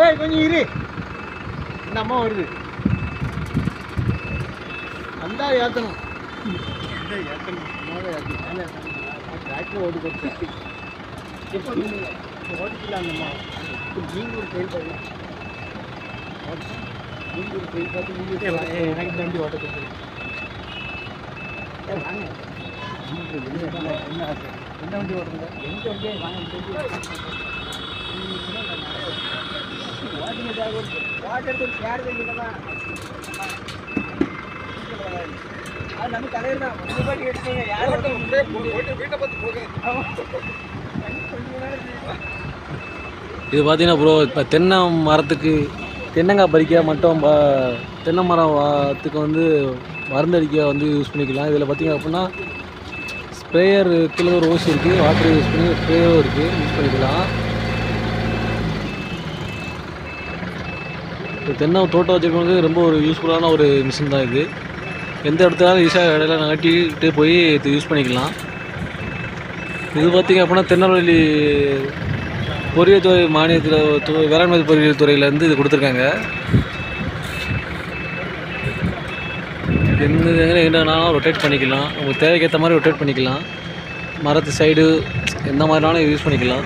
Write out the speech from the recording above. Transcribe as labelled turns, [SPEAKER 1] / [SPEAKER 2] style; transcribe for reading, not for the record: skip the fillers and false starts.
[SPEAKER 1] ஏய் கொஞ்சம் இரு, இந்த அம்மா வருது. அந்த ஏற்றணும் டிராக்டர் ஓடி கொடுத்து இப்போ ஓடிக்கலாம். அந்த அம்மா நீங்கள் ஒரு ட்ரெயின் பண்ணலாம். நீங்கள் ஒரு ட்ரெயின் பார்த்து நீங்கள் எனக்கு வண்டி ஓட்ட கொடுத்துருங்க. வாங்க என்ன ஆசை? என்ன வண்டி ஓட்டுங்க? எந்த வண்டியே வாங்க வாட்டர் எடுத்து சேர் வைக்கலாம். அது நம்ம தலைவர் தான் முன்னாடி எடுத்துங்க. யார் வீட்டை பார்த்து போக.
[SPEAKER 2] இது பார்த்தீங்கன்னா ப்ரோ, இப்போ தென்னை மரத்துக்கு தென்னங்காய் பறிக்க மட்டும் தென்னை மரத்துக்கு வந்து மருந்தடிக்க வந்து யூஸ் பண்ணிக்கலாம். இதில் பார்த்தீங்க அப்படின்னா ஸ்ப்ரேயர் கீழே ஒரு ஓசி இருக்குது, வாட்டர் யூஸ் பண்ணி ஸ்ப்ரேயரும் இருக்குது, யூஸ் பண்ணிக்கலாம். இப்போ தென்னை தோட்டம் வச்சுருக்கவங்களுக்கு ரொம்ப ஒரு யூஸ்ஃபுல்லான ஒரு மிஷின் தான் இது. எந்த இடத்துலாலும் ஈஸியாக இடையில நகட்டிட்டு போய் இது யூஸ் பண்ணிக்கலாம். இது பார்த்திங்க அப்படின்னா திருநெல்வேலி பொறியியல் துறை மானியத்தில் வேளாண்மை பொறியியல் துறையிலேருந்து இது கொடுத்துருக்காங்க. என்னன்னாலும் ரொட்டேட் பண்ணிக்கலாம், உங்கள் தேவைக்கேற்ற மாதிரி ரொட்டேட் பண்ணிக்கலாம். மரத்து சைடு எந்த மாதிரினாலும் யூஸ் பண்ணிக்கலாம்.